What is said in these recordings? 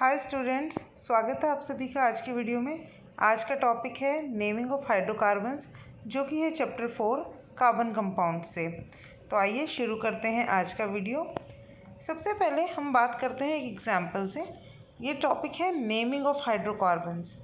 Hi students, स्वागत है आप सभी का आज की वीडियो में। आज का टॉपिक है नेमिंग ऑफ हाइड्रोकार्बन्स, जो कि है चैप्टर 4 कार्बन कंपाउंड से। तो आइए शुरू करते हैं आज का वीडियो। सबसे पहले हम बात करते हैं एक एग्जाम्पल से। ये टॉपिक है naming of hydrocarbons.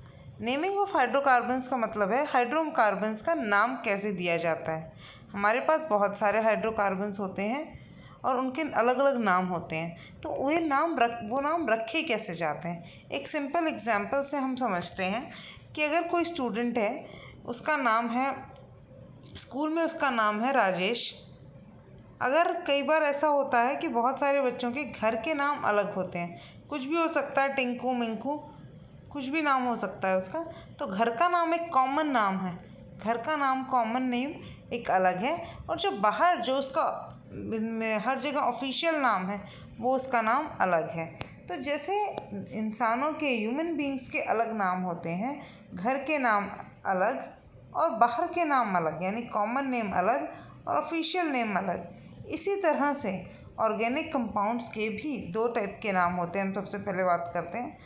Naming of hydrocarbons का मतलब है हाइड्रोकार्बन्स का नाम कैसे दिया जाता है। हमारे पास बहुत सारे हाइड्रोकार्बन्स होते हैं और उनके अलग अलग नाम होते हैं, तो वो नाम रखे कैसे जाते हैं। एक सिंपल एग्जांपल से हम समझते हैं कि अगर कोई स्टूडेंट है, उसका नाम है, स्कूल में उसका नाम है राजेश। अगर कई बार ऐसा होता है कि बहुत सारे बच्चों के घर के नाम अलग होते हैं, कुछ भी हो सकता है, टिंकू मिंकू, कुछ भी नाम हो सकता है उसका। तो घर का नाम एक कॉमन नाम है, घर का नाम कॉमन नेम एक अलग है, और जो बाहर जो उसका हर जगह ऑफिशियल नाम है वो उसका नाम अलग है। तो जैसे इंसानों के, ह्यूमन बींग्स के अलग नाम होते हैं, घर के नाम अलग और बाहर के नाम अलग, यानी कॉमन नेम अलग और ऑफिशियल नेम अलग, इसी तरह से ऑर्गेनिक कंपाउंड्स के भी दो टाइप के नाम होते हैं। हम सबसे पहले बात करते हैं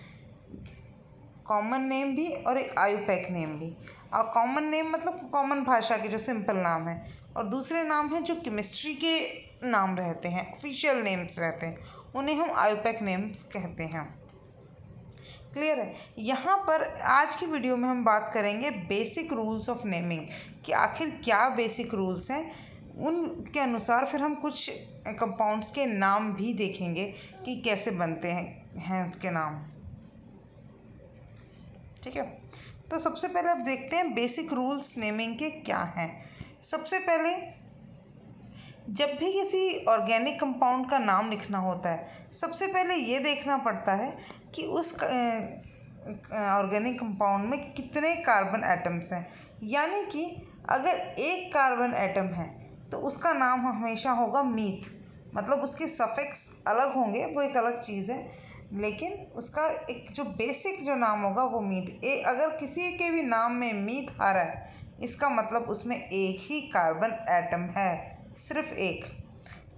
कॉमन नेम भी और एक आयुपैक नेम भी। और कॉमन नेम मतलब कॉमन भाषा के जो सिंपल नाम है, और दूसरे नाम हैं जो केमिस्ट्री के नाम रहते हैं, ऑफिशियल नेम्स रहते हैं, उन्हें हम आयुपैक नेम्स कहते हैं। क्लियर है। यहाँ पर आज की वीडियो में हम बात करेंगे बेसिक रूल्स ऑफ नेमिंग, कि आखिर क्या बेसिक रूल्स हैं। उनके अनुसार फिर हम कुछ कंपाउंड्स के नाम भी देखेंगे कि कैसे बनते हैं उसके नाम। ठीक है, तो सबसे पहले अब देखते हैं बेसिक रूल्स नेमिंग के क्या हैं। सबसे पहले, जब भी किसी ऑर्गेनिक कंपाउंड का नाम लिखना होता है, सबसे पहले ये देखना पड़ता है कि उस ऑर्गेनिक कंपाउंड में कितने कार्बन एटम्स हैं। यानी कि अगर एक कार्बन एटम है तो उसका नाम हमेशा होगा मीथ, मतलब उसके सफिक्स अलग होंगे, वो एक अलग चीज़ है, लेकिन उसका एक जो बेसिक जो नाम होगा वो मीथ। अगर किसी के भी नाम में मीथ आ रहा है, इसका मतलब उसमें एक ही कार्बन एटम है, सिर्फ एक।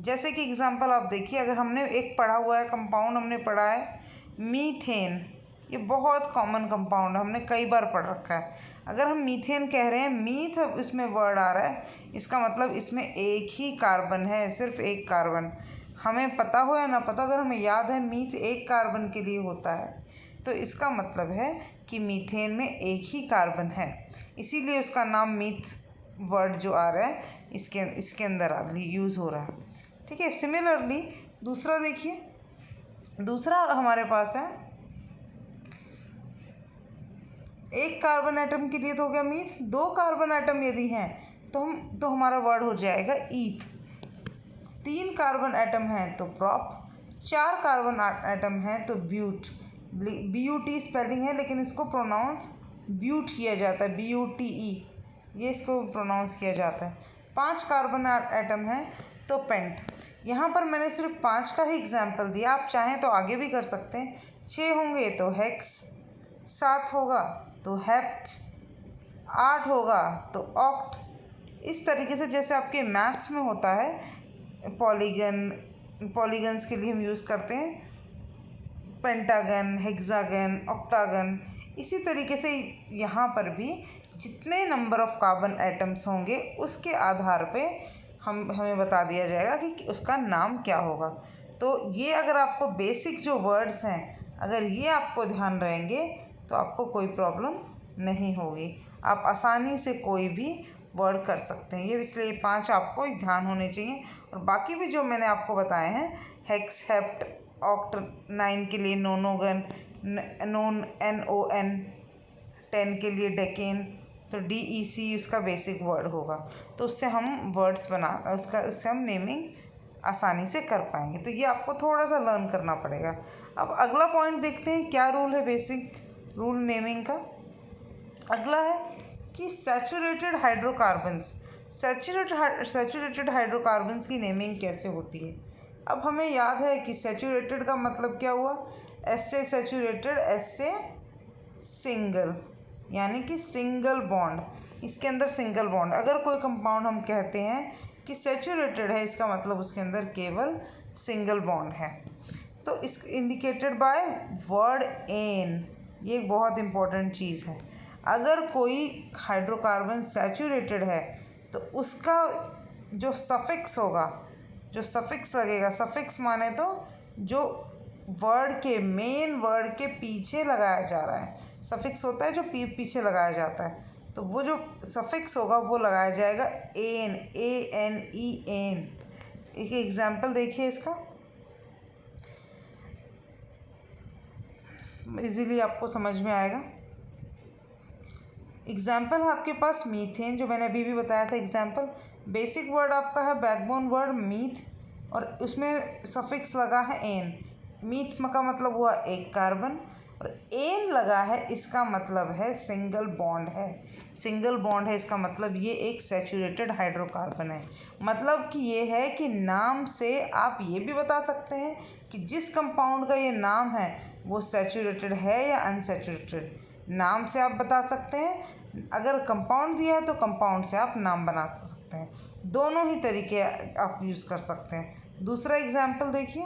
जैसे कि एग्जांपल आप देखिए, अगर हमने एक पढ़ा हुआ है कंपाउंड, हमने पढ़ा है मीथेन। ये बहुत कॉमन कंपाउंड है, हमने कई बार पढ़ रखा है। अगर हम मीथेन कह रहे हैं, मीथ इसमें वर्ड आ रहा है, इसका मतलब इसमें एक ही कार्बन है, सिर्फ एक कार्बन। हमें पता हो या ना पता, अगर हमें याद है मीथ एक कार्बन के लिए होता है, तो इसका मतलब है कि मीथेन में एक ही कार्बन है, इसीलिए उसका नाम मीथ वर्ड जो आ रहा है इसके अंदर यूज़ हो रहा है। ठीक है। सिमिलरली दूसरा देखिए, दूसरा हमारे पास है एक कार्बन एटम के लिए तो हो गया मीथ, दो कार्बन एटम यदि हैं तो हमारा वर्ड हो जाएगा ईथ। तीन कार्बन एटम हैं तो प्रॉप, चार कार्बन एटम हैं तो ब्यूट। BUT स्पेलिंग है, लेकिन इसको प्रोनाउंस ब्यूट किया जाता है, BUTE, ये इसको प्रोनाउंस किया जाता है। पांच कार्बन एटम हैं तो पेंट। यहाँ पर मैंने सिर्फ 5 का ही एग्जाम्पल दिया, आप चाहें तो आगे भी कर सकते हैं। 6 होंगे तो हेक्स, 7 होगा तो हेप्ट, 8 होगा तो ऑक्ट। इस तरीके से जैसे आपके मैथ्स में होता है पॉलीगन्स के लिए हम यूज़ करते हैं पेंटागन, हेक्सागन, ऑक्टागन, इसी तरीके से यहाँ पर भी जितने नंबर ऑफ कार्बन एटम्स होंगे उसके आधार पे हमें बता दिया जाएगा कि उसका नाम क्या होगा। तो ये अगर आपको बेसिक जो वर्ड्स हैं, अगर ये आपको ध्यान रहेंगे तो आपको कोई प्रॉब्लम नहीं होगी, आप आसानी से कोई भी वर्ड कर सकते हैं। ये इसलिए 5 आपको ध्यान होने चाहिए, और बाकी भी जो मैंने आपको बताए हैं, हेक्स, हेप्ट, ऑक्ट, 9 के लिए नोनोगन, नोन, NON, 10 के लिए डेकेन, तो DEC उसका बेसिक वर्ड होगा। तो उससे हम वर्ड्स उससे हम नेमिंग आसानी से कर पाएंगे। तो ये आपको थोड़ा सा लर्न करना पड़ेगा। अब अगला पॉइंट देखते हैं, क्या रूल है बेसिक रूल नेमिंग का। अगला है कि सैचुरेटेड हाइड्रोकार्बन्स। सैचुरेटेड हाइड्रोकार्बन्स की नेमिंग कैसे होती है। अब हमें याद है कि सैचुरेटेड का मतलब क्या हुआ, एस से सैचुरेटेड, एस से सिंगल, यानी कि सिंगल बॉन्ड, इसके अंदर सिंगल बॉन्ड। अगर कोई कंपाउंड हम कहते हैं कि सैचुरेटेड है, इसका मतलब उसके अंदर केवल सिंगल बॉन्ड है। तो इस इंडिकेटेड बाय वर्ड एन। ये एक बहुत इम्पोर्टेंट चीज़ है। अगर कोई हाइड्रोकार्बन सैचुरेटेड है तो उसका जो सफिक्स होगा, जो सफिक्स लगेगा, सफिक्स माने तो जो वर्ड के, मेन वर्ड के पीछे लगाया जा रहा है, सफिक्स होता है जो पीछे लगाया जाता है, तो वो जो सफिक्स होगा वो लगाया जाएगा एन, ANE, एन। एक एग्जाम्पल देखिए इसका, इजीली आपको समझ में आएगा। एग्जाम्पल है आपके पास मीथेन, जो मैंने अभी भी बताया था एग्जाम्पल। बेसिक वर्ड आपका है बैकबोन वर्ड मीथ, और उसमें सफिक्स लगा है एन। मीथ का मतलब हुआ एक कार्बन, और एन लगा है, इसका मतलब है सिंगल बॉन्ड है। सिंगल बॉन्ड है इसका मतलब ये एक सैचुरेटेड हाइड्रोकार्बन है। मतलब कि ये है कि नाम से आप ये भी बता सकते हैं कि जिस कंपाउंड का ये नाम है वो सैचुरेटेड है या अनसैचुरेटेड। नाम से आप बता सकते हैं, अगर कंपाउंड दिया है तो कंपाउंड से आप नाम बना सकते हैं। दोनों ही तरीके आप यूज़ कर सकते हैं। दूसरा एग्जाम्पल देखिए,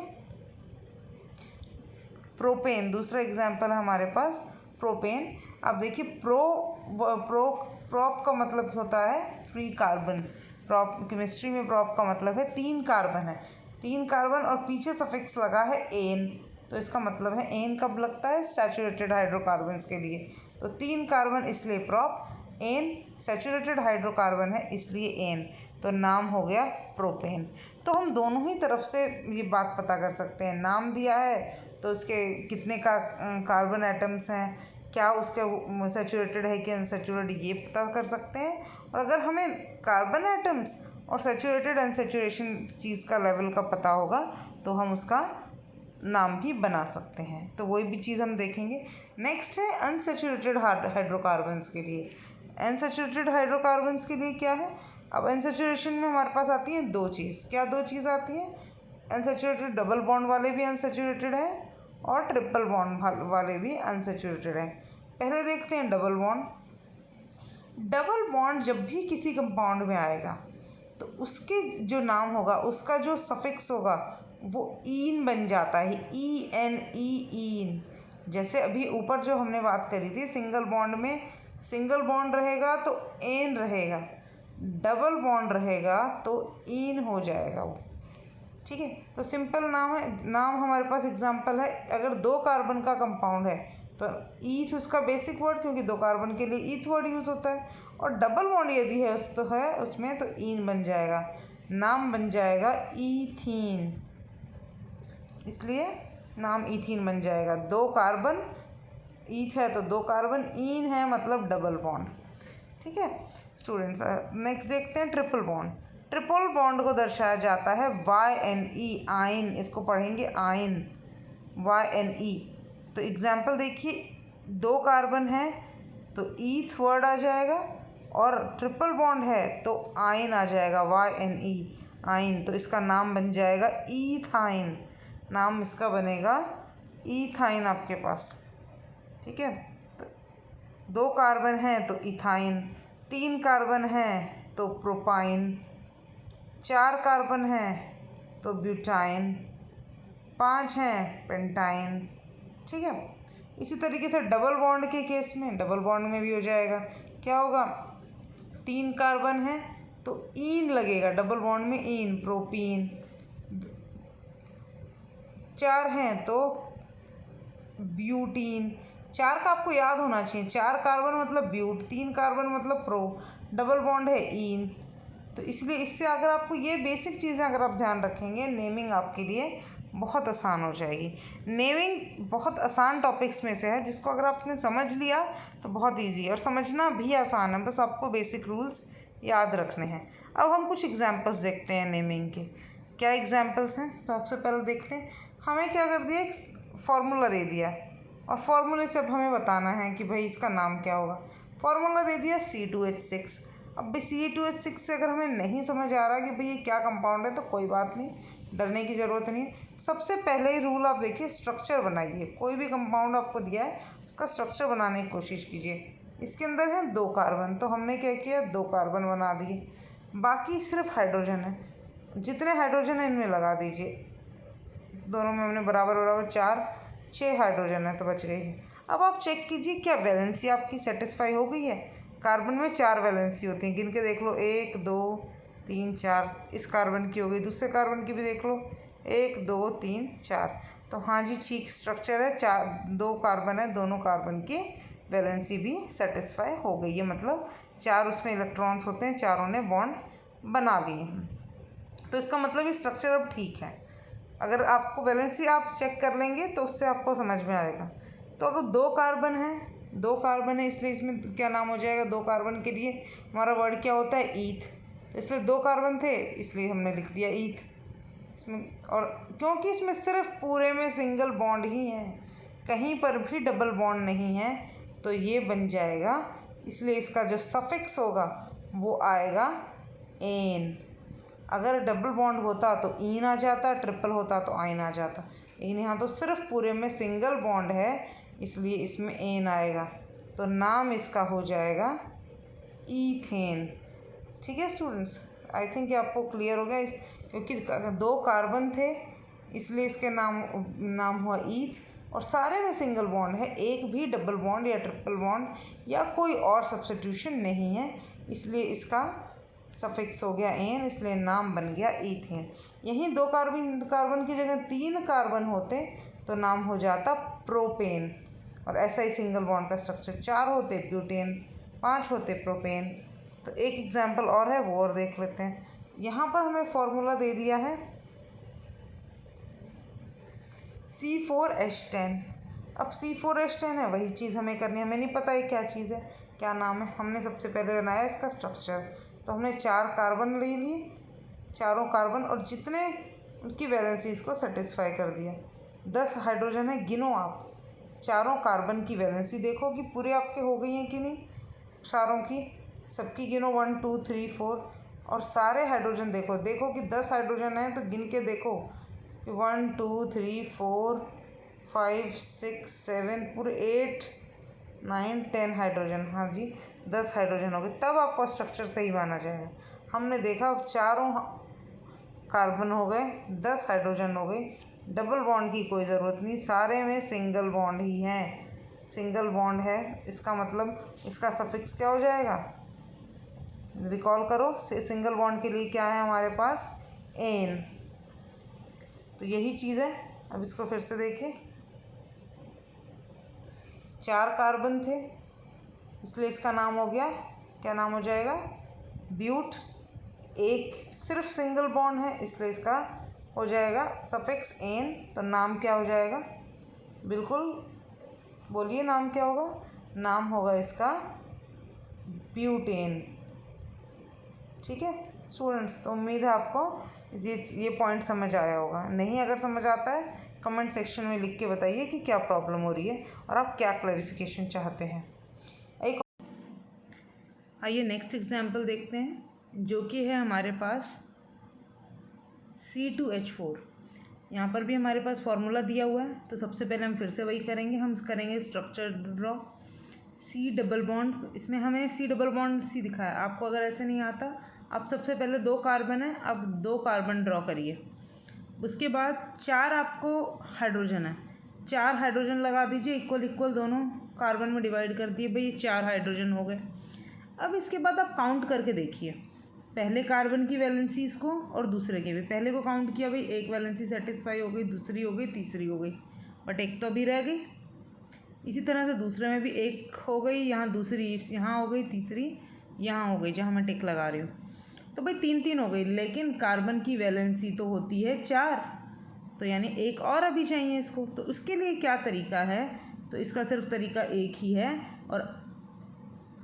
प्रोपेन। दूसरा एग्जाम्पल है हमारे पास प्रोपेन। अब देखिए प्रोप का मतलब होता है 3 कार्बन। प्रोप केमिस्ट्री में प्रोप का मतलब है 3 कार्बन है, 3 कार्बन, और पीछे सफिक्स लगा है एन, तो इसका मतलब है एन कब लगता है, सैचुरेटेड हाइड्रोकार्बन्स के लिए। तो 3 कार्बन इसलिए प्रोप, एन सैचुरेटेड हाइड्रोकार्बन है इसलिए एन, तो नाम हो गया प्रोपेन। तो हम दोनों ही तरफ से ये बात पता कर सकते हैं। नाम दिया है तो उसके कितने कार्बन एटम्स हैं, क्या उसके सैचुरेटेड है कि अनसैचुरेटेड, ये पता कर सकते हैं। और अगर हमें कार्बन एटम्स और सैचुरेटेड अनसैचुरेशन चीज़ का लेवल का पता होगा तो हम उसका नाम भी बना सकते हैं। तो वही भी चीज़ हम देखेंगे। नेक्स्ट है अनसैचुरेटेड हाइड्रोकार्बन्स के लिए। अनसैचुरेटेड हाइड्रोकार्बन्स के लिए क्या है, अब अनसैचुरेशन में हमारे पास आती हैं 2 चीज़। क्या 2 चीज़ आती हैं, अनसैचुरेटेड डबल बॉन्ड वाले भी अनसैचुरेटेड है और ट्रिपल बॉन्ड वाले भी अनसैचुरेटेड है। पहले देखते हैं डबल बॉन्ड। डबल बॉन्ड जब भी किसी कंपाउंड में आएगा तो उसके जो नाम होगा, उसका जो सफिक्स होगा वो ईन बन जाता है, ENE, ईन। जैसे अभी ऊपर जो हमने बात करी थी, सिंगल बॉन्ड में सिंगल बॉन्ड रहेगा तो एन रहेगा, डबल बॉन्ड रहेगा तो ईन हो जाएगा वो। ठीक है, तो सिंपल नाम है। नाम हमारे पास एग्जांपल है, अगर 2 कार्बन का कंपाउंड है तो ईथ उसका बेसिक वर्ड, क्योंकि 2 कार्बन के लिए ईथ वर्ड यूज़ होता है, और डबल बॉन्ड यदि है उसमें तो ईन बन जाएगा, नाम बन जाएगा ईथीन, इसलिए नाम ईथीन बन जाएगा। 2 कार्बन, ईथ है तो 2 कार्बन, ईन है मतलब डबल बॉन्ड। ठीक है स्टूडेंट्स, नेक्स्ट देखते हैं ट्रिपल बॉन्ड। ट्रिपल बॉन्ड को दर्शाया जाता है YNE, आइन, इसको पढ़ेंगे आइन, YNE। तो एग्जाम्पल देखिए, 2 कार्बन है तो ईथ वर्ड आ जाएगा, और ट्रिपल बॉन्ड है तो आइन आ जाएगा, YNE, आइन। तो इसका नाम बन जाएगा ईथाइन, नाम इसका बनेगा ईथाइन आपके पास। ठीक है, तो 2 कार्बन हैं तो इथाइन, 3 कार्बन हैं तो प्रोपाइन, 4 कार्बन हैं तो ब्यूटाइन, 5 हैं पेंटाइन। ठीक है, इसी तरीके से डबल बॉन्ड के केस में, डबल बॉन्ड में भी हो जाएगा। क्या होगा, 3 कार्बन है तो ईन लगेगा, डबल बॉन्ड में ईन, प्रोपीन। 4 हैं तो ब्यूटीन। 4 का आपको याद होना चाहिए, 4 कार्बन मतलब ब्यूट, 3 कार्बन मतलब प्रो, डबल बॉन्ड है ईन। तो इसलिए इससे अगर आपको ये बेसिक चीज़ें अगर आप ध्यान रखेंगे, नेमिंग आपके लिए बहुत आसान हो जाएगी। नेमिंग बहुत आसान टॉपिक्स में से है, जिसको अगर आपने समझ लिया तो बहुत इजी है, और समझना भी आसान है, बस आपको बेसिक रूल्स याद रखने हैं। अब हम कुछ एग्जांपल्स देखते हैं नेमिंग के। क्या एग्जांपल्स हैं, तो सबसे पहले देखते हैं। हमें क्या कर दिया, एक फार्मूला दे दिया, और फार्मूले से अब हमें बताना है कि भाई इसका नाम क्या होगा। फार्मूला दे दिया C2H6। अब भाई C2H6 से अगर हमें नहीं समझ आ रहा कि भाई ये क्या कंपाउंड है तो कोई बात नहीं, डरने की ज़रूरत नहीं है। सबसे पहले ही रूल आप देखिए, स्ट्रक्चर बनाइए। कोई भी कंपाउंड आपको दिया है उसका स्ट्रक्चर बनाने की कोशिश कीजिए। इसके अंदर है 2 कार्बन, तो हमने क्या किया, 2 कार्बन बना दिए। बाकी सिर्फ हाइड्रोजन है, जितने हाइड्रोजन है इनमें लगा दीजिए। दोनों में हमने बराबर बराबर 4 6 हाइड्रोजन है तो बच गई है। अब आप चेक कीजिए क्या वैलेंसी आपकी सेटिस्फाई हो गई है। कार्बन में 4 वैलेंसी होती हैं, गिन के देख लो 1 2 3 4। इस कार्बन की हो गई, दूसरे कार्बन की भी देख लो 1 2 3 4। तो हाँ जी ठीक स्ट्रक्चर है, 2 कार्बन है, दोनों कार्बन की वैलेंसी भी सेटिस्फाई हो गई है, मतलब 4 उसमें इलेक्ट्रॉन्स होते हैं, चारों ने बॉन्ड बना लिए हैं। तो इसका मतलब ये स्ट्रक्चर अब ठीक है। अगर आपको वैलेंसी आप चेक कर लेंगे तो उससे आपको समझ में आएगा। तो अगर 2 कार्बन है इसलिए इसमें क्या नाम हो जाएगा, 2 कार्बन के लिए हमारा वर्ड क्या होता है, ईथ। तो इसलिए 2 कार्बन थे इसलिए हमने लिख दिया ईथ इसमें। और क्योंकि इसमें सिर्फ पूरे में सिंगल बॉन्ड ही है, कहीं पर भी डबल बॉन्ड नहीं है, तो ये बन जाएगा, इसलिए इसका जो सफिक्स होगा वो आएगा एन। अगर डबल बॉन्ड होता तो ईन आ जाता, ट्रिपल होता तो आइन आ जाता, लेकिन यहाँ तो सिर्फ पूरे में सिंगल बॉन्ड है इसलिए इसमें एन आएगा। तो नाम इसका हो जाएगा ईथेन। ठीक है स्टूडेंट्स, आई थिंक ये आपको क्लियर हो गया। क्योंकि 2 कार्बन थे इसलिए इसके नाम हुआ ईथ, और सारे में सिंगल बॉन्ड है, एक भी डबल बॉन्ड या ट्रिपल बॉन्ड या कोई और सब्स्टिट्यूशन नहीं है, इसलिए इसका सफिक्स हो गया एन, इसलिए नाम बन गया ईथेन। यहीं 2 कार्बन की जगह 3 कार्बन होते तो नाम हो जाता प्रोपेन, और ऐसा ही सिंगल बॉन्ड का स्ट्रक्चर 4 होते ब्यूटेन, 5 होते प्रोपेन। तो एक एग्जाम्पल और है वो और देख लेते हैं। यहाँ पर हमें फॉर्मूला दे दिया है C4H10। अब C4H10 है, वही चीज़ हमें करनी है। हमें नहीं पता ये क्या चीज़ है, क्या नाम है। हमने सबसे पहले बनाया इसका स्ट्रक्चर, तो हमने 4 कार्बन ले लिए, चारों कार्बन और जितने उनकी वैलेंसीज़ को सेटिस्फाई कर दिया। 10 हाइड्रोजन है, गिनो आप चारों कार्बन की वैलेंसी, देखो कि पूरे आपके हो गई हैं कि नहीं, सारों की सबकी गिनो 1 2 3 4, और सारे हाइड्रोजन देखो कि 10 हाइड्रोजन हैं तो गिन के देखो कि 1 2 3 4 5 6 7 पूरे 8 9 10 हाइड्रोजन। हाँ जी 10 हाइड्रोजन हो गए, तब आपका स्ट्रक्चर सही माना जाएगा। हमने देखा चारों कार्बन हो गए, 10 हाइड्रोजन हो गए, डबल बॉन्ड की कोई ज़रूरत नहीं, सारे में सिंगल बॉन्ड ही हैं, सिंगल बॉन्ड है। इसका मतलब इसका सफिक्स क्या हो जाएगा, रिकॉल करो, सिंगल बॉन्ड के लिए क्या है हमारे पास, एन। तो यही चीज़ है। अब इसको फिर से देखें, 4 कार्बन थे इसलिए इसका नाम हो गया, क्या नाम हो जाएगा, ब्यूट। एक सिर्फ सिंगल बॉन्ड है इसलिए इसका हो जाएगा सफिक्स एन, तो नाम क्या हो जाएगा, बिल्कुल बोलिए नाम क्या होगा, नाम होगा इसका ब्यूटेन। ठीक है स्टूडेंट्स, तो उम्मीद है आपको ये पॉइंट समझ आया होगा। नहीं अगर समझ आता है कमेंट सेक्शन में लिख के बताइए कि क्या प्रॉब्लम हो रही है और आप क्या क्लैरिफिकेशन चाहते हैं। एक आइए नेक्स्ट एग्जाम्पल देखते हैं, जो कि है हमारे पास C2H4। यहाँ पर भी हमारे पास फार्मूला दिया हुआ है, तो सबसे पहले हम फिर से वही करेंगे, हम करेंगे structure draw. C double bond, इसमें हमें C डबल बॉन्ड C दिखाया, आपको अगर ऐसे नहीं आता, आप सबसे पहले 2 कार्बन है, अब 2 कार्बन ड्रॉ करिए। उसके बाद 4 आपको हाइड्रोजन है, 4 हाइड्रोजन लगा दीजिए, इक्वल इक्वल दोनों कार्बन में डिवाइड कर दिए, भाई 4 हाइड्रोजन हो गए। अब इसके बाद आप काउंट करके देखिए, पहले कार्बन की वैलेंसीज़ को और दूसरे के भी, पहले को काउंट किया, भाई एक वैलेंसी सेटिस्फाई हो गई, दूसरी हो गई, तीसरी हो गई, बट एक तो अभी रह गई। इसी तरह से दूसरे में भी एक हो गई, यहाँ दूसरी यहाँ हो गई, तीसरी यहाँ हो गई जहाँ मैं टिक लगा रही हूँ, तो भाई 3 हो गई। लेकिन कार्बन की वैलेंसी तो होती है 4, तो यानी एक और अभी चाहिए इसको। तो उसके लिए क्या तरीका है, तो इसका सिर्फ तरीका एक ही है, और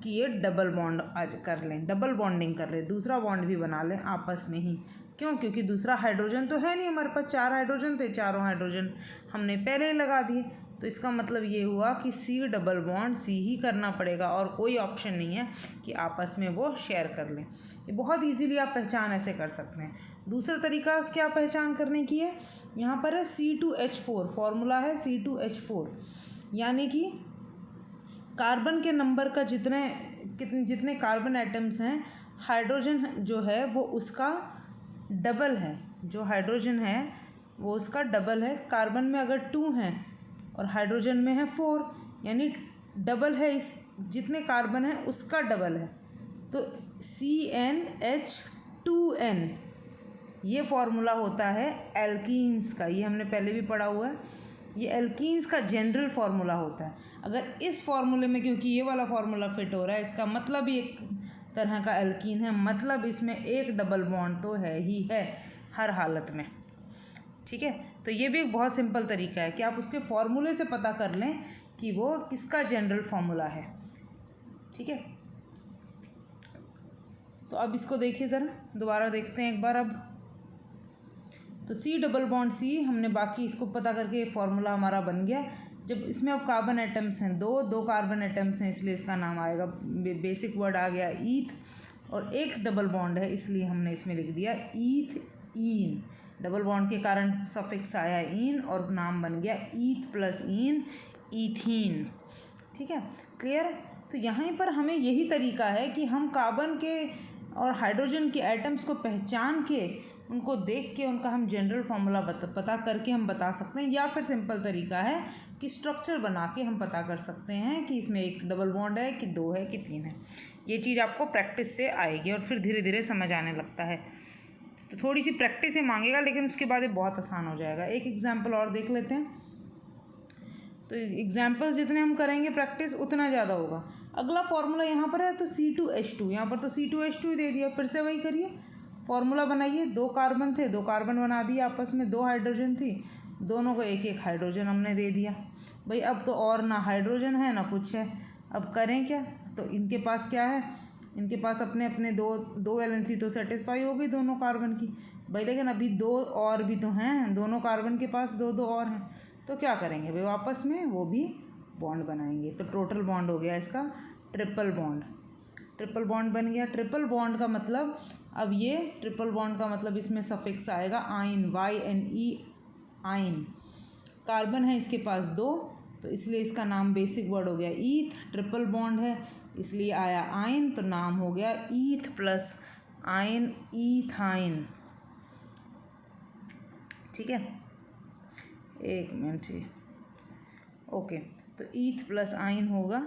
कि ये डबल बॉन्ड कर लें, डबल बॉन्डिंग कर लें, दूसरा बॉन्ड भी बना लें आपस में ही। क्यों, क्योंकि दूसरा हाइड्रोजन तो है नहीं हमारे पास, 4 हाइड्रोजन थे, चारों हाइड्रोजन हमने पहले ही लगा दिए। तो इसका मतलब ये हुआ कि C डबल बॉन्ड C ही करना पड़ेगा, और कोई ऑप्शन नहीं है कि आपस में वो शेयर कर लें। ये बहुत इजीली आप पहचान ऐसे कर सकते हैं। दूसरा तरीका क्या पहचान करने की है, यहाँ पर है C2H4, फॉर्मूला है C2H4, यानी कि कार्बन के नंबर का जितने कार्बन एटम्स हैं, हाइड्रोजन जो है वो उसका डबल है। जो हाइड्रोजन है वो उसका डबल है। कार्बन में अगर 2 हैं और हाइड्रोजन में है 4, यानी डबल है, इस जितने कार्बन है उसका डबल है। तो CnH2n ये फॉर्मूला होता है एल्कीन्स का, ये हमने पहले भी पढ़ा हुआ है। ये एल्कीन्स का जनरल फार्मूला होता है। अगर इस फार्मूले में, क्योंकि ये वाला फार्मूला फिट हो रहा है, इसका मतलब ही एक तरह का एल्कीन है, मतलब इसमें एक डबल बॉन्ड तो है ही है हर हालत में। ठीक है, तो ये भी एक बहुत सिंपल तरीका है कि आप उसके फॉर्मूले से पता कर लें कि वो किसका जनरल फार्मूला है। ठीक है, तो अब इसको देखिए ज़रा, दोबारा देखते हैं एक बार। अब तो C डबल बॉन्ड C हमने बाकी इसको पता करके ये फार्मूला हमारा बन गया। जब इसमें अब कार्बन एटम्स हैं, दो कार्बन एटम्स हैं, इसलिए इसका नाम आएगा, बेसिक वर्ड आ गया ईथ, और एक डबल बॉन्ड है इसलिए हमने इसमें लिख दिया ईथ ईन। डबल बॉन्ड के कारण सफिक्स आया ईन और नाम बन गया ईथ प्लस ईन, ईथीन। ठीक है, क्लियर। तो यहाँ पर हमें यही तरीका है कि हम कार्बन के और हाइड्रोजन के एटम्स को पहचान के, उनको देख के, उनका हम जनरल फार्मूला पता करके हम बता सकते हैं, या फिर सिंपल तरीका है कि स्ट्रक्चर बना के हम पता कर सकते हैं कि इसमें एक डबल बॉन्ड है कि 2 है कि 3 है। ये चीज़ आपको प्रैक्टिस से आएगी और फिर धीरे धीरे समझ आने लगता है। तो थोड़ी सी प्रैक्टिस ही मांगेगा, लेकिन उसके बाद ये बहुत आसान हो जाएगा। एक एग्जाम्पल और देख लेते हैं। तो एग्जाम्पल जितने हम करेंगे प्रैक्टिस, उतना ज़्यादा होगा। अगला फार्मूला यहाँ पर है तो C2H2, यहाँ पर तो C2H2 ही दे दिया। फिर से वही करिए, फार्मूला बनाइए। 2 कार्बन थे, 2 कार्बन बना दिए आपस में, 2 हाइड्रोजन थी, दोनों को एक एक हाइड्रोजन हमने दे दिया। भाई अब तो और ना हाइड्रोजन है ना कुछ है, अब करें क्या? तो इनके पास क्या है, इनके पास अपने अपने दो वैलेंसी तो सेटिस्फाई हो गई दोनों कार्बन की भाई, लेकिन अभी 2 और भी तो हैं, दोनों कार्बन के पास 2 और हैं। तो क्या करेंगे भाई, वापस में वो भी बॉन्ड बनाएंगे। तो टोटल बॉन्ड हो गया इसका ट्रिपल बॉन्ड। ट्रिपल बॉन्ड बन गया। ट्रिपल बॉन्ड का मतलब, अब ये ट्रिपल बॉन्ड का मतलब इसमें सफिक्स आएगा आइन, YNE, आइन। कार्बन है इसके पास 2, तो इसलिए इसका नाम बेसिक वर्ड हो गया ईथ। ट्रिपल बॉन्ड है इसलिए आया आइन, तो नाम हो गया ईथ प्लस आइन, ईथाइन। ठीक है, एक मिनट ही, ओके। तो ईथ प्लस आइन होगा,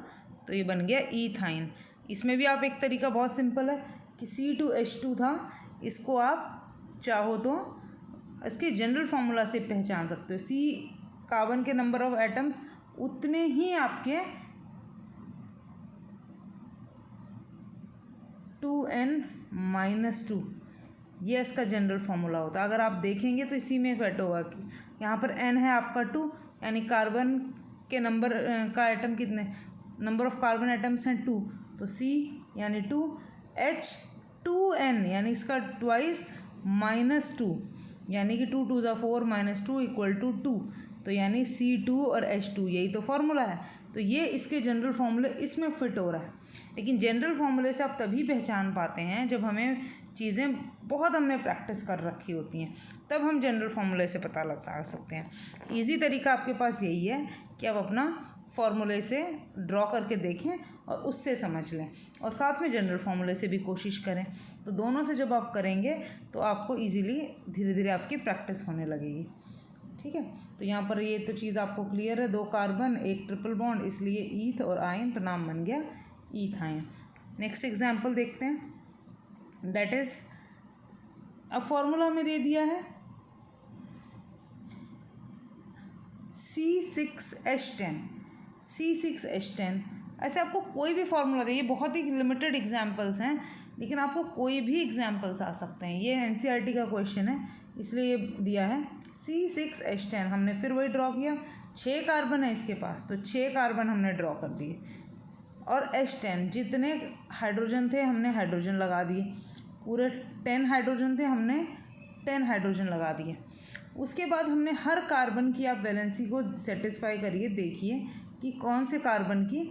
तो ये बन गया ईथाइन। इसमें भी आप, एक तरीका बहुत सिंपल है कि C2H2 था, इसको आप चाहो तो इसके जनरल फार्मूला से पहचान सकते हो। C कार्बन के नंबर ऑफ एटम्स उतने ही आपके 2n-2, ये इसका जनरल फार्मूला होता है। अगर आप देखेंगे तो इसी में फिट होगा कि यहाँ पर n है आपका 2, यानी कार्बन के नंबर का एटम कितने, नंबर ऑफ कार्बन एटम्स हैं 2, तो C यानी 2, H 2n यानी इसका ट्वाइस -2, यानी कि 2 2 4 -2 = 2, तो यानी C2 और H2, यही तो फार्मूला है। तो ये इसके जनरल फार्मूले इसमें फिट हो रहा है। लेकिन जनरल फार्मूले से आप तभी पहचान पाते हैं जब हमें चीज़ें बहुत हमने प्रैक्टिस कर रखी होती हैं, तब हम जनरल फार्मूले से पता लगा सकते हैं। इजी तरीका आपके पास यही है कि आप अपना फार्मूले से ड्रॉ करके देखें और उससे समझ लें, और साथ में जनरल फार्मूले से भी कोशिश करें। तो दोनों से जब आप करेंगे तो आपको ईजीली धीरे धीरे आपकी प्रैक्टिस होने लगेगी। ठीक है, तो यहाँ पर ये तो चीज़ आपको क्लियर है। 2 कार्बन, एक ट्रिपल बॉन्ड, इसलिए ईथ और आइन, तो नाम बन गया ईथाइन। नेक्स्ट एग्जाम्पल देखते हैं, दैट इज़, अब फॉर्मूला में दे दिया है C6H10, C6H10। ऐसे आपको कोई भी फार्मूला दे, ये बहुत ही लिमिटेड एग्जाम्पल्स हैं, लेकिन आपको कोई भी एग्जाम्पल्स आ सकते हैं। ये NCERT का क्वेश्चन है, इसलिए ये दिया है C6H10। हमने फिर वही ड्रॉ किया, 6 कार्बन है इसके पास, तो 6 कार्बन हमने ड्रॉ कर दिए, और H10 जितने हाइड्रोजन थे हमने हाइड्रोजन लगा दिए, पूरे 10 हाइड्रोजन थे, हमने 10 हाइड्रोजन लगा दिए। उसके बाद हमने हर कार्बन की आप वैलेंसी को सेटिस्फाई करिए, देखिए कि कौन से कार्बन की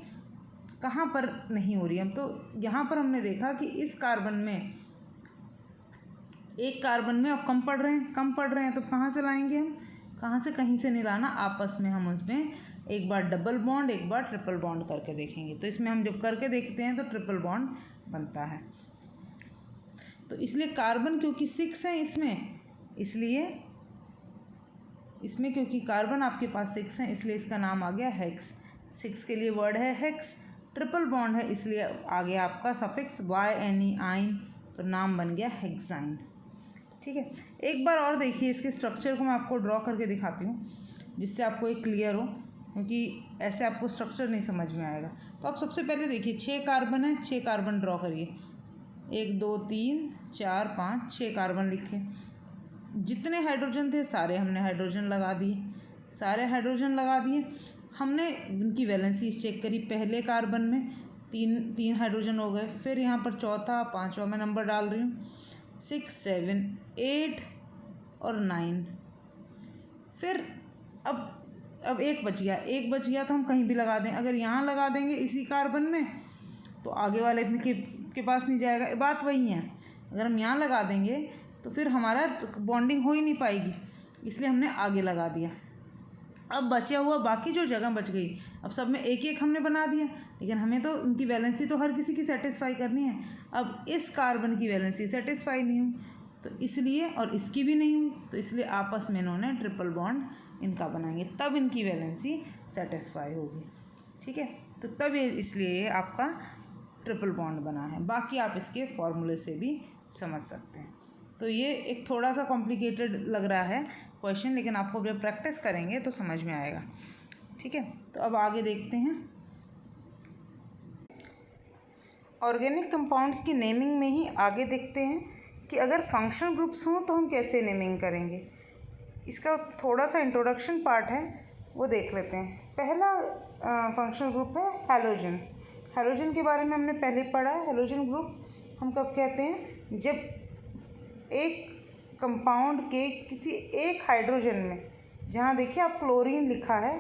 कहाँ पर नहीं हो रही है। तो यहाँ पर हमने देखा कि इस कार्बन में, एक कार्बन में अब कम पड़ रहे हैं, तो कहाँ से लाएंगे हम, कहाँ से, कहीं से नहीं लाना, आपस में हम उसमें एक बार डबल बॉन्ड, एक बार ट्रिपल बॉन्ड करके देखेंगे। तो इसमें हम जब करके देखते हैं तो ट्रिपल बॉन्ड बनता है। तो इसलिए कार्बन क्योंकि 6 है इसमें, इसलिए इसमें क्योंकि कार्बन आपके पास 6 हैं इसलिए इसका नाम आ गया हेक्स। 6 के लिए वर्ड है हेक्स। ट्रिपल बॉन्ड है इसलिए आ गया आपका सफिक्स YNE आइन, तो नाम बन गया हेक्साइन। ठीक है, एक बार और देखिए इसके स्ट्रक्चर को मैं आपको ड्रॉ करके दिखाती हूँ जिससे आपको एक क्लियर हो, क्योंकि ऐसे आपको स्ट्रक्चर नहीं समझ में आएगा। तो आप सबसे पहले देखिए 6 कार्बन है, 6 कार्बन ड्रॉ करिए। 1 2 3 4 5 6 कार्बन लिखे। जितने हाइड्रोजन थे सारे हमने हाइड्रोजन लगा दिए, सारे हाइड्रोजन लगा दिए। हमने उनकी वैलेंसी चेक करी। पहले कार्बन में तीन हाइड्रोजन हो गए, फिर यहाँ पर चौथा, पांचवा मैं नंबर डाल रही हूँ, 6 7 8 और 9। फिर अब एक बच गया तो हम कहीं भी लगा दें। अगर यहाँ लगा देंगे इसी कार्बन में तो आगे वाले के पास नहीं जाएगा। बात वही है, अगर हम यहाँ लगा देंगे तो फिर हमारा बॉन्डिंग हो ही नहीं पाएगी, इसलिए हमने आगे लगा दिया। अब बचा हुआ बाकी जो जगह बच गई, अब सब में एक एक हमने बना दिया, लेकिन हमें तो उनकी वैलेंसी तो हर किसी की सेटिस्फाई करनी है। अब इस कार्बन की वैलेंसी सेटिस्फाई नहीं हुई तो इसलिए, और इसकी भी नहीं हुई तो इसलिए आपस में इन्होंने ट्रिपल बॉन्ड इनका बनाएंगे, तब इनकी वैलेंसी सेटिस्फाई होगी। ठीक है, तो तब ये इसलिए आपका ट्रिपल बॉन्ड बना है। बाकी आप इसके फॉर्मूले से भी समझ सकते हैं। तो ये एक थोड़ा सा कॉम्प्लिकेटेड लग रहा है क्वेश्चन, लेकिन आपको जब प्रैक्टिस करेंगे तो समझ में आएगा। ठीक है, तो अब आगे देखते हैं। ऑर्गेनिक कंपाउंड्स की नेमिंग में ही आगे देखते हैं कि अगर फंक्शनल ग्रुप्स हों तो हम कैसे नेमिंग करेंगे। इसका थोड़ा सा इंट्रोडक्शन पार्ट है, वो देख लेते हैं। पहला फंक्शनल ग्रुप है हैलोजन। हैलोजन के बारे में हमने पहले पढ़ा है। हैलोजन ग्रुप हम कब कहते हैं, जब एक कंपाउंड के किसी एक हाइड्रोजन में, जहाँ देखिए आप क्लोरीन लिखा है,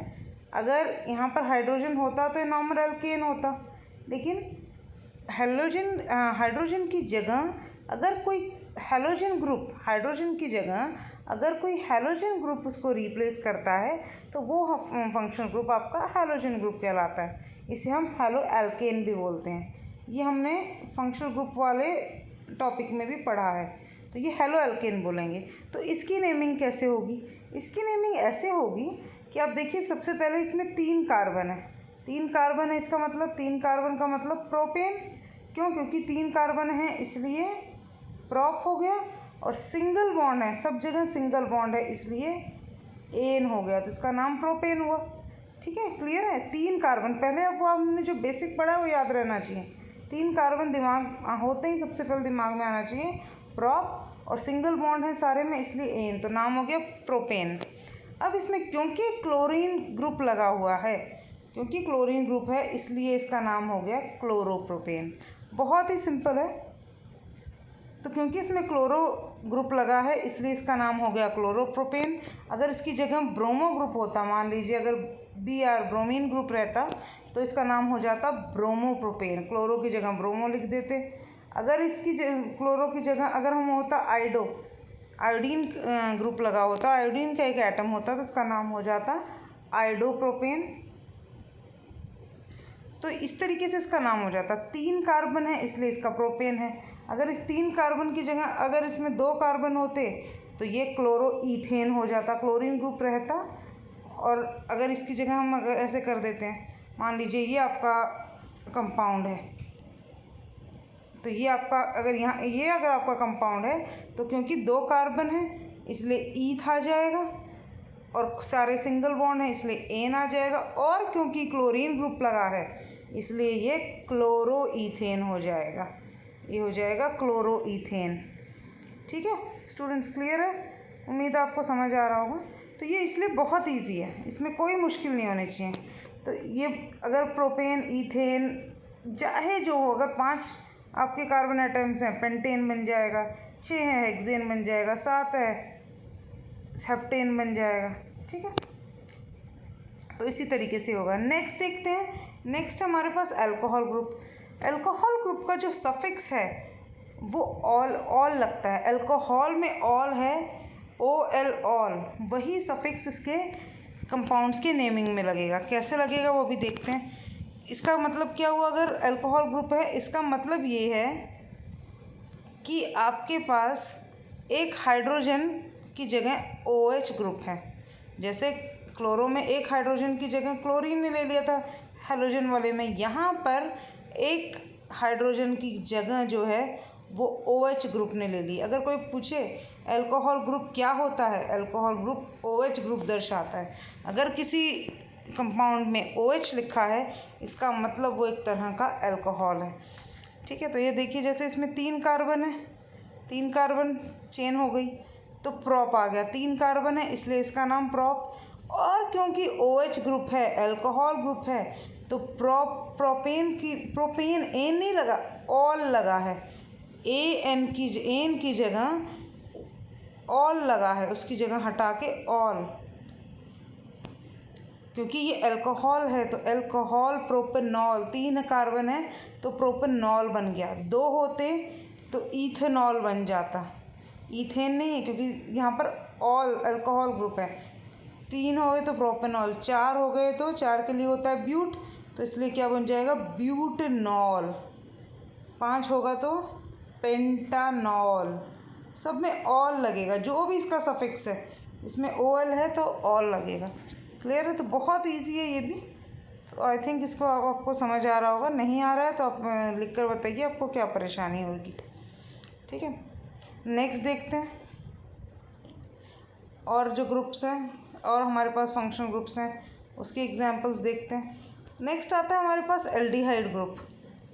अगर यहाँ पर हाइड्रोजन होता तो ये नॉर्मल एल्केन होता, लेकिन हाइड्रोजन की जगह अगर कोई हैलोजन ग्रुप, हाइड्रोजन की जगह अगर कोई हैलोजन ग्रुप उसको रिप्लेस करता है तो वो फंक्शनल ग्रुप आपका हैलोजन ग्रुप कहलाता है। इसे हम हैलो एल्केन भी बोलते हैं। ये हमने फंक्शनल ग्रुप वाले टॉपिक में भी पढ़ा है, तो ये हैलो एल्केन बोलेंगे। तो इसकी नेमिंग कैसे होगी? इसकी नेमिंग ऐसे होगी कि आप देखिए सबसे पहले इसमें 3 कार्बन है। 3 कार्बन है, इसका मतलब 3 कार्बन का मतलब प्रोपेन। क्यों? क्योंकि 3 कार्बन है इसलिए प्रोप हो गया, और सिंगल बॉन्ड है, सब जगह सिंगल बॉन्ड है इसलिए एन हो गया, तो इसका नाम प्रोपेन हुआ। ठीक है, क्लियर है? 3 कार्बन, पहले अब वो हमने जो बेसिक पढ़ा है वो याद रहना चाहिए। 3 कार्बन दिमाग होते ही सबसे पहले दिमाग में आना चाहिए प्रोप, और सिंगल बॉन्ड है सारे में इसलिए एन, तो नाम हो गया प्रोपेन। अब इसमें क्योंकि क्लोरीन ग्रुप लगा हुआ है, क्योंकि क्लोरीन ग्रुप है इसलिए इसका नाम हो गया क्लोरोप्रोपेन। बहुत ही सिंपल है। तो क्योंकि इसमें क्लोरो ग्रुप लगा है इसलिए इसका नाम हो गया क्लोरोप्रोपेन। अगर इसकी जगह ब्रोमो ग्रुप होता, मान लीजिए अगर Br ब्रोमीन ग्रुप रहता तो इसका नाम हो जाता ब्रोमोप्रोपेन। क्लोरो की जगह ब्रोमो लिख देते। अगर इसकी क्लोरो की जगह अगर हम होता आयोडीन ग्रुप लगा होता, आयोडीन का एक एटम होता तो इसका नाम हो जाता आयोडोप्रोपेन। तो इस तरीके से इसका नाम हो जाता। 3 कार्बन है इसलिए इसका प्रोपेन है। अगर इस 3 कार्बन की जगह अगर इसमें 2 कार्बन होते तो ये क्लोरो ईथेन हो जाता, क्लोरीन ग्रुप रहता। और अगर इसकी जगह हम अगर ऐसे कर देते हैं, मान लीजिए ये आपका कंपाउंड है, तो ये आपका अगर यहाँ ये अगर आपका कंपाउंड है तो क्योंकि 2 कार्बन है इसलिए ईथ आ जाएगा, और सारे सिंगल बॉन्ड है इसलिए एन आ जाएगा, और क्योंकि क्लोरीन ग्रुप लगा है इसलिए ये क्लोरोईथेन हो जाएगा। ये हो जाएगा क्लोरोईथेन। ठीक है स्टूडेंट्स, क्लियर है? उम्मीद है आपको समझ आ रहा होगा। तो ये इसलिए बहुत इजी है, इसमें कोई मुश्किल नहीं होनी चाहिए। तो ये अगर प्रोपेन, ईथेन, चाहे जो हो, अगर 5 आपके कार्बन एटम्स हैं पेंटेन बन जाएगा, 6 है हेक्सेन बन जाएगा, 7 है हेप्टेन बन जाएगा। ठीक है, तो इसी तरीके से होगा। नेक्स्ट देखते हैं। नेक्स्ट हमारे पास अल्कोहल ग्रुप। अल्कोहल ग्रुप का जो सफिक्स है वो ऑल लगता है। अल्कोहल में ऑल है, OL ऑल, वही सफिक्स इसके कंपाउंड्स के नेमिंग में लगेगा। कैसे लगेगा वो भी देखते हैं। इसका मतलब क्या हुआ? अगर अल्कोहल ग्रुप है इसका मतलब ये है कि आपके पास एक हाइड्रोजन की जगह OH ग्रुप है, जैसे क्लोरो में एक हाइड्रोजन की जगह क्लोरीन ने ले लिया था हेलोजन वाले में, यहाँ पर एक हाइड्रोजन की जगह जो है वो OH ग्रुप ने ले ली। अगर कोई पूछे अल्कोहल ग्रुप क्या होता है, अल्कोहल ग्रुप OH ग्रुप दर्शाता है। अगर किसी कंपाउंड में OH लिखा है इसका मतलब वो एक तरह का अल्कोहल है। ठीक है, तो ये देखिए जैसे इसमें 3 कार्बन है, 3 कार्बन चेन हो गई तो प्रोप आ गया। 3 कार्बन है इसलिए इसका नाम प्रोप। और क्योंकि OH ग्रुप है, अल्कोहल ग्रुप है, तो प्रोपेन एन नहीं लगा, ऑल लगा है। एन की जगह ऑल लगा है, उसकी जगह हटा के ऑल, क्योंकि ये अल्कोहल है तो अल्कोहल प्रोपेनॉल। 3 कार्बन है तो प्रोपेनॉल बन गया। 2 होते तो इथेनॉल बन जाता, इथेन नहीं है क्योंकि यहाँ पर ऑल अल्कोहल ग्रुप है। 3 हो गए तो प्रोपेनॉल, 4 हो गए तो 4 के लिए होता है ब्यूट, तो इसलिए क्या बन जाएगा ब्यूटेनॉल। 5 होगा तो पेंटानॉल। सब में ऑल लगेगा, जो भी इसका सफिक्स है इसमें OL है तो ऑल लगेगा। क्लियर है? तो बहुत इजी है ये भी। तो आई थिंक इसको आपको समझ आ रहा होगा। नहीं आ रहा है तो आप लिख कर बताइए आपको क्या परेशानी होगी। ठीक है, नेक्स्ट देखते हैं और जो ग्रुप्स हैं और हमारे पास फंक्शनल ग्रुप्स हैं उसके एग्जांपल्स देखते हैं। नेक्स्ट आता है हमारे पास एल्डिहाइड ग्रुप।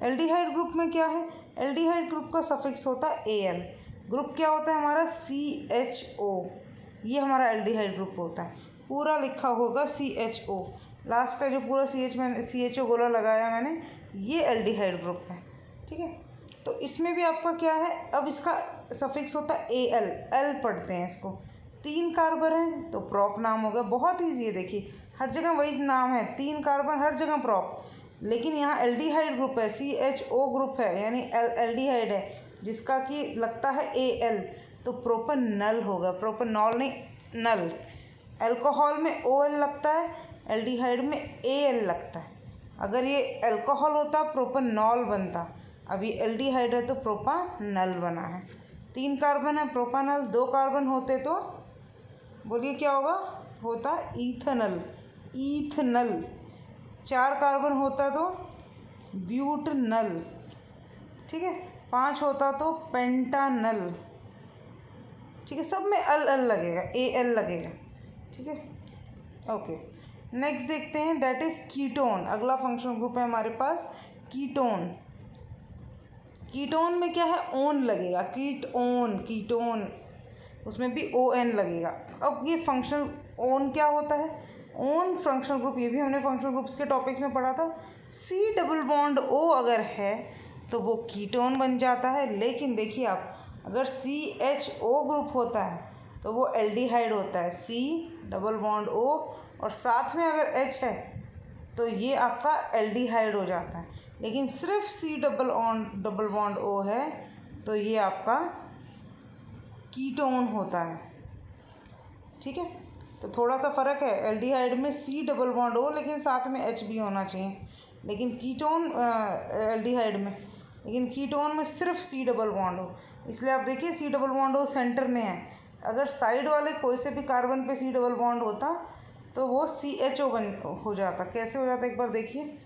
एल्डिहाइड ग्रुप में क्या है, एल्डिहाइड ग्रुप का सफिक्स होता है AL। ग्रुप क्या होता है हमारा CHO, ये हमारा एल्डिहाइड ग्रुप होता है। पूरा लिखा होगा CHO, लास्ट का जो पूरा CHO गोला लगाया मैंने, ये एल्डिहाइड ग्रुप है। ठीक है, तो इसमें भी आपका क्या है, अब इसका सफिक्स होता है AL, L पढ़ते हैं इसको। 3 कार्बन है तो प्रोप नाम होगा। बहुत ईजी है, देखिए हर जगह वही नाम है, 3 कार्बन हर जगह प्रोप। लेकिन यहाँ एल्डिहाइड ग्रुप है, CHO ग्रुप है, यानी एल्डिहाइड है जिसका कि लगता है AL, तो प्रोपेनल होगा, प्रोपेनॉल नहीं नल। अल्कोहल में OL लगता है, एल्डिहाइड में AL लगता है। अगर ये अल्कोहल होता प्रोपेनॉल बनता, अब ये एल्डिहाइड है तो प्रोपानल बना है। 3 कार्बन है प्रोपानल, 2 कार्बन होते तो बोलिए क्या होगा, होता इथेनल, इथेनल। 4 कार्बन होता तो ब्यूटेनल। ठीक है, 5 होता तो पेंटानल। ठीक है, सब में अल लगेगा, AL लगेगा। ठीक है, ओके। नेक्स्ट देखते हैं, डेट इज कीटोन। अगला फंक्शनल ग्रुप है हमारे पास कीटोन। कीटोन में क्या है, ओन लगेगा, कीटोन, उसमें भी ON लगेगा। अब ये फंक्शनल ओन क्या होता है, ओन फंक्शनल ग्रुप, ये भी हमने फंक्शनल ग्रुप्स के टॉपिक में पढ़ा था। C डबल बॉन्ड O अगर है तो वो कीटोन बन जाता है। लेकिन देखिए आप, अगर CHO ग्रुप होता है तो वो एल्डिहाइड होता है, C डबल बॉन्ड O और साथ में अगर H है तो ये आपका एल्डिहाइड हो जाता है। लेकिन सिर्फ C डबल बॉन्ड O है तो ये आपका कीटोन होता है। ठीक है, तो थोड़ा सा फ़र्क है, एल्डिहाइड में C डबल बॉन्ड O लेकिन साथ में H भी होना चाहिए, लेकिन कीटोन एल्डिहाइड में, लेकिन कीटोन में सिर्फ C डबल बॉन्ड O। इसलिए आप देखिए C double bond O centre में है। अगर साइड वाले कोई से भी कार्बन पे C डबल बॉन्ड होता तो वो CHO हो जाता। कैसे हो जाता एक बार देखिए।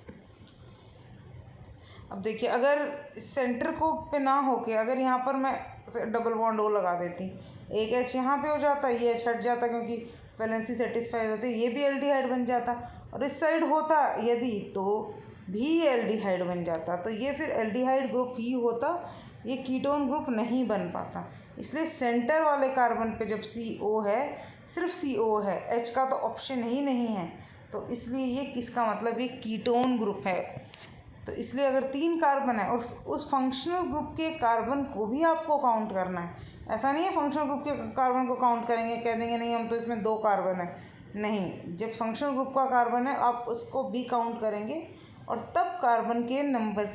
अब देखिए, अगर सेंटर को पे ना होके अगर यहाँ पर मैं डबल बॉन्ड O लगा देती, एक H यहाँ पे हो जाता, ये H हट जाता क्योंकि वैलेंसी सेटिस्फाई हो जाती, ये भी एल्डिहाइड बन जाता। और इस साइड होता यदि तो भी एल्डिहाइड बन जाता, तो ये फिर एल्डिहाइड ग्रुप ही होता, ये कीटोन ग्रुप नहीं बन पाता। इसलिए सेंटर वाले कार्बन पे जब CO है, सिर्फ CO है, H का तो ऑप्शन ही नहीं है, तो इसलिए ये किसका मतलब ये कीटोन ग्रुप है। तो इसलिए अगर 3 कार्बन है और उस फंक्शनल ग्रुप के कार्बन को भी आपको काउंट करना है। ऐसा नहीं है फंक्शनल ग्रुप के कार्बन को काउंट करेंगे, कह देंगे नहीं हम तो इसमें 2 कार्बन है, नहीं। जब फंक्शनल ग्रुप का कार्बन है आप उसको भी काउंट करेंगे और तब कार्बन के नंबर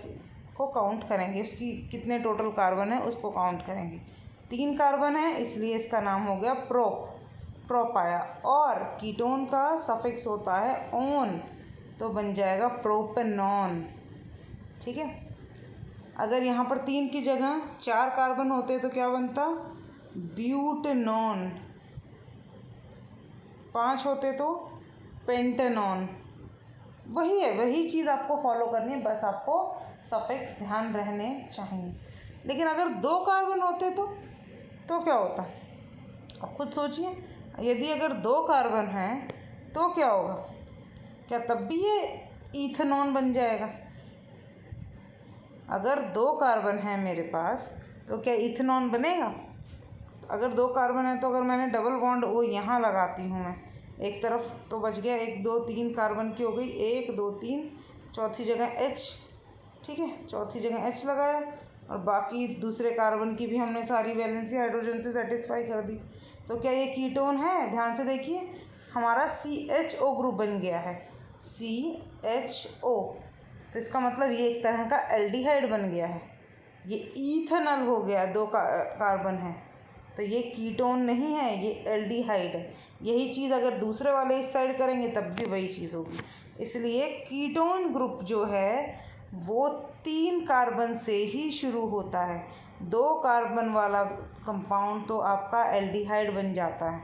को काउंट करेंगे, उसकी कितने टोटल कार्बन है उसको काउंट करेंगे। 3 कार्बन है इसलिए इसका नाम हो गया प्रोप आया। और कीटोन का सफिक्स होता है ओन, तो बन जाएगा प्रोपेनॉन। ठीक है, अगर यहाँ पर 3 की जगह 4 कार्बन होते तो क्या बनता, ब्यूटेनॉन। 5 होते तो पेंटेनॉन। वही है, वही चीज़ आपको फॉलो करनी है, बस आपको सफिक्स ध्यान रहने चाहिए। लेकिन अगर 2 कार्बन होते तो क्या होता, आप खुद सोचिए। यदि अगर 2 कार्बन हैं तो क्या होगा, क्या तब भी ये इथेनॉन बन जाएगा? अगर 2 कार्बन हैं मेरे पास तो क्या इथेनॉन बनेगा? अगर 2 कार्बन है तो अगर मैंने डबल बॉन्ड ओ यहाँ लगाती हूँ मैं एक तरफ, तो बच गया 1 2 3 कार्बन की हो गई 1 2 3, चौथी जगह H, ठीक है, चौथी जगह H लगाया और बाकी दूसरे कार्बन की भी हमने सारी वैलेंसी हाइड्रोजन से सेटिस्फाई कर दी। तो क्या ये कीटोन है? ध्यान से देखिए, हमारा CHO ग्रुप बन गया है, CHO। तो इसका मतलब ये एक तरह का एल्डिहाइड बन गया है, ये इथेनॉल हो गया, 2 कार्बन है, तो ये कीटोन नहीं है, ये एल्डिहाइड है। यही चीज़ अगर दूसरे वाले इस साइड करेंगे तब भी वही चीज़ होगी। इसलिए कीटोन ग्रुप जो है वो 3 कार्बन से ही शुरू होता है। 2 कार्बन वाला कंपाउंड तो आपका एल्डिहाइड बन जाता है,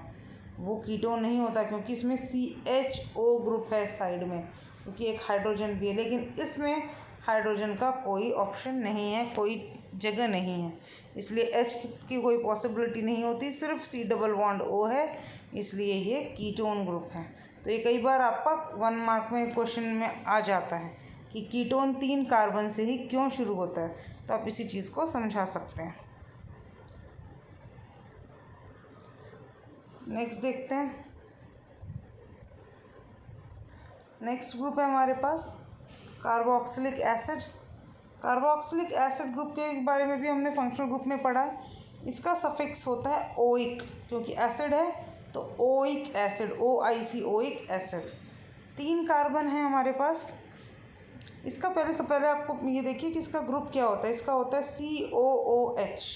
वो कीटोन नहीं होता, क्योंकि इसमें CHO ग्रुप है साइड में, क्योंकि एक हाइड्रोजन भी है। लेकिन इसमें हाइड्रोजन का कोई ऑप्शन नहीं है, कोई जगह नहीं है, इसलिए H की कोई पॉसिबिलिटी नहीं होती, सिर्फ C डबल बॉन्ड O है, इसलिए ये कीटोन ग्रुप है। तो ये कई बार आपका 1 मार्क में क्वेश्चन में आ जाता है कि कीटोन 3 कार्बन से ही क्यों शुरू होता है, तो आप इसी चीज़ को समझा सकते हैं। नेक्स्ट देखते हैं, नेक्स्ट ग्रुप है हमारे पास carboxylic acid. Carboxylic acid group के बारे में भी हमने फंक्शनल ग्रुप में पढ़ा है। इसका सफिक्स होता है ओइक, क्योंकि एसिड है तो oic acid, OIC, oic acid. 3 carbon है हमारे पास। इसका पहले आपको ये देखिए कि इसका ग्रुप क्या होता है। इसका होता है COOH,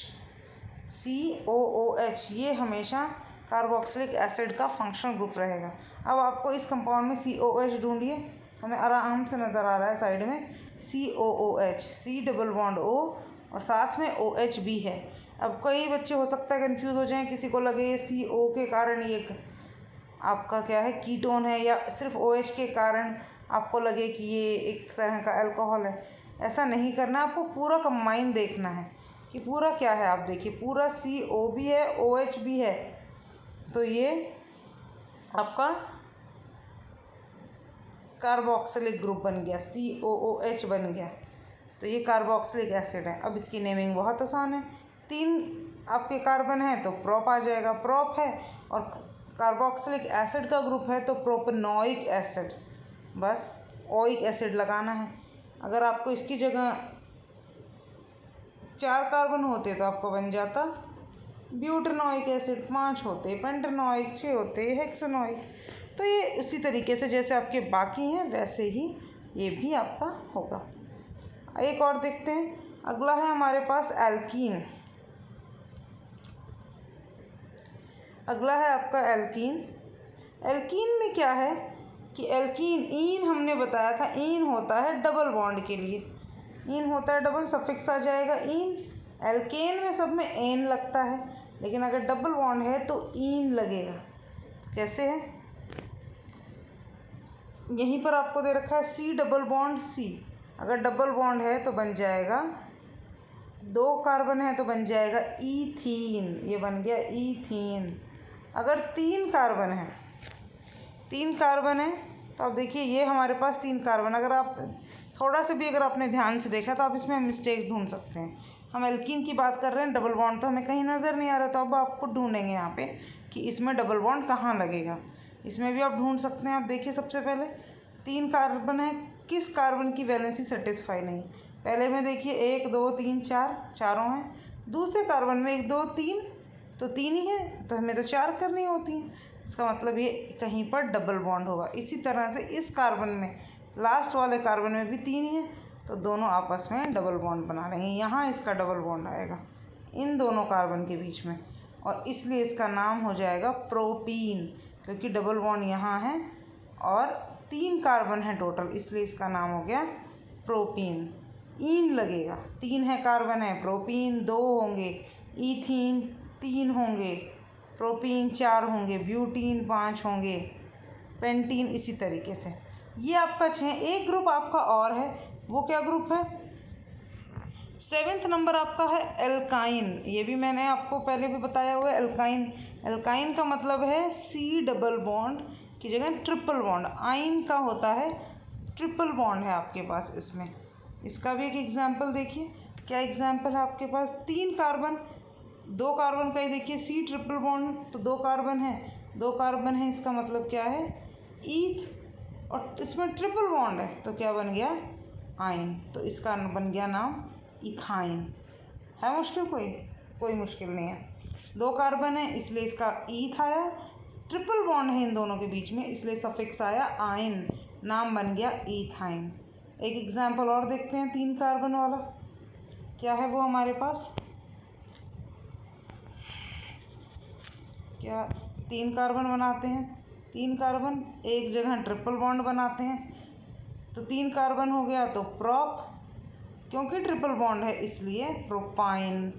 COOH, ये हमेशा कार्बोक्सिलिक एसिड का फंक्शनल ग्रुप रहेगा। अब आपको इस कंपाउंड में COOH ढूंढिए, हमें आराम से नज़र आ रहा है साइड में COOH, C double bond O और साथ में OH भी है। अब कई बच्चे हो सकता है कंफ्यूज हो जाएं, किसी को लगे ये CO के कारण ये आपका क्या है, कीटोन है, या सिर्फ OH के कारण आपको लगे कि ये एक तरह का अल्कोहल है। ऐसा नहीं करना, आपको पूरा कंबाइन देखना है कि पूरा क्या है। आप देखिए पूरा CO भी है, OH भी है, तो ये आपका कार्बोक्सिलिक ग्रुप बन गया, COOH बन गया, तो ये कार्बोक्सिलिक एसिड है। अब इसकी नेमिंग बहुत आसान है, 3 आपके कार्बन है तो प्रोप आ जाएगा, प्रोप है, और कार्बोक्सिलिक एसिड का ग्रुप है तो प्रोपेनोइक एसिड, बस ओइक एसिड लगाना है। अगर आपको इसकी जगह 4 कार्बन होते तो आपको बन जाता ब्यूटेनोइक एसिड, 5 होते पेंटेनोइक, 6 होते हेक्सेनोइक। तो ये उसी तरीके से जैसे आपके बाकी हैं वैसे ही ये भी आपका होगा। एक और देखते हैं, अगला है हमारे पास एल्कीन। अगला है आपका एल्कीन। एल्कीन में क्या है कि एल्कीन, ईन हमने बताया था, ईन होता है डबल बॉन्ड के लिए, ईन होता है डबल, सफिक्स आ जाएगा ईन। एल्केन में सब में एन लगता है, लेकिन अगर डबल बॉन्ड है तो ईन लगेगा। कैसे है, यहीं पर आपको दे रखा है C डबल बॉन्ड C। अगर डबल बॉन्ड है तो बन जाएगा, 2 कार्बन है तो बन जाएगा ईथीन, ये बन गया ईथीन। अगर 3 कार्बन है, 3 कार्बन है तो आप देखिए ये हमारे पास 3 कार्बन, अगर आप थोड़ा सा भी अगर आपने ध्यान से देखा तो आप इसमें मिस्टेक ढूंढ सकते हैं। हम एल्कीन की बात कर रहे हैं, डबल बॉन्ड तो हमें कहीं नज़र नहीं आ रहा, तो अब आप खुद ढूंढेंगे यहाँ पे कि इसमें डबल बॉन्ड कहाँ लगेगा। इसमें भी आप ढूंढ सकते हैं। आप देखिए सबसे पहले 3 कार्बन है, किस कार्बन की वैलेंसी सेटिस्फाई नहीं। पहले में देखिए 1 2 3 4, चारों हैं। दूसरे कार्बन में 1 2 3, तो 3 ही है, तो हमें तो 4 करनी होती हैं, इसका मतलब ये कहीं पर डबल बॉन्ड होगा। इसी तरह से इस कार्बन में, लास्ट वाले कार्बन में भी 3 ही है, तो दोनों आपस में डबल बॉन्ड बना लेंगे। यहाँ इसका डबल बॉन्ड आएगा इन दोनों कार्बन के बीच में, और इसलिए इसका नाम हो जाएगा प्रोपीन, क्योंकि डबल बॉन्ड यहाँ है और 3 कार्बन है टोटल, इसलिए इसका नाम हो गया प्रोपीन। ईन लगेगा, 3 है कार्बन है, प्रोपीन 2 होंगे, ईथीन 3 होंगे, प्रोपीन 4 होंगे, ब्यूटीन 5 होंगे, पेंटीन इसी तरीके से। ये आपका 6। एक ग्रुप आपका और है, वो क्या ग्रुप है? 7th नंबर आपका है एल्काइन। ये भी मैंने आपको पहले भी बताया हुआ है। एल्काइन, एल्काइन का मतलब है C डबल बॉन्ड की जगह ट्रिपल बॉन्ड। आइन का होता है ट्रिपल बॉन्ड है आपके पास इसमें। इसका भी एक एग्जाम्पल देखिए, क्या एग्जाम्पल है आपके पास? 3 कार्बन, 2 कार्बन का ही देखिए, C ट्रिपल बॉन्ड तो 2 कार्बन है, 2 कार्बन है, इसका मतलब क्या है? ईथ। और इसमें ट्रिपल बॉन्ड है तो क्या बन गया? आइन। तो इसका बन गया नाम इथाइन। है मुश्किल? कोई मुश्किल नहीं है। 2 कार्बन है इसलिए इसका ईथ आया, ट्रिपल बॉन्ड है इन दोनों के बीच में इसलिए सफिक्स आया आइन, नाम बन गया इथाइन। एक एग्जाम्पल और देखते हैं 3 कार्बन वाला। क्या है वो हमारे पास? क्या 3 कार्बन बनाते हैं? 3 कार्बन एक जगह ट्रिपल बॉन्ड बनाते हैं तो 3 कार्बन हो गया तो प्रोप, क्योंकि ट्रिपल बॉन्ड है इसलिए प्रोपाइन।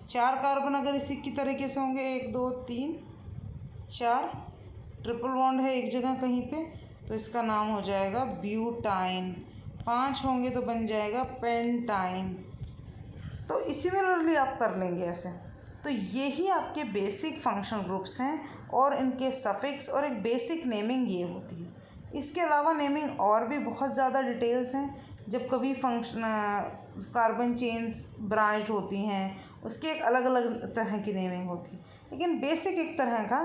4 कार्बन अगर इसी की तरीके से होंगे, 1 2 3 4, ट्रिपल बॉन्ड है एक जगह कहीं पे तो इसका नाम हो जाएगा ब्यूटाइन। 5 होंगे तो बन जाएगा पेंटाइन। तो सिमिलरली आप कर लेंगे ऐसे। तो यही आपके बेसिक फंक्शनल ग्रुप्स हैं और इनके सफिक्स और एक बेसिक नेमिंग ये होती है। इसके अलावा नेमिंग और भी बहुत ज़्यादा डिटेल्स हैं। जब कभी फंक्शन कार्बन चेन्स ब्रांच्ड होती हैं उसके एक अलग अलग तरह की नेमिंग होती है, लेकिन बेसिक एक तरह का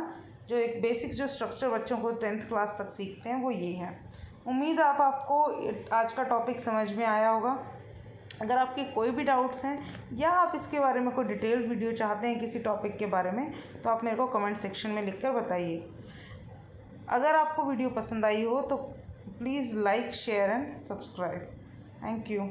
एक बेसिक जो स्ट्रक्चर बच्चों को 10th क्लास तक सीखते हैं वो ये है। उम्मीद है आपको आज का टॉपिक समझ में आया होगा। अगर आपके कोई भी डाउट्स हैं या आप इसके बारे में कोई डिटेल वीडियो चाहते हैं किसी टॉपिक के बारे में तो आप मेरे को कमेंट सेक्शन में लिखकर बताइए। अगर आपको वीडियो पसंद आई हो तो please like, share and subscribe. Thank you.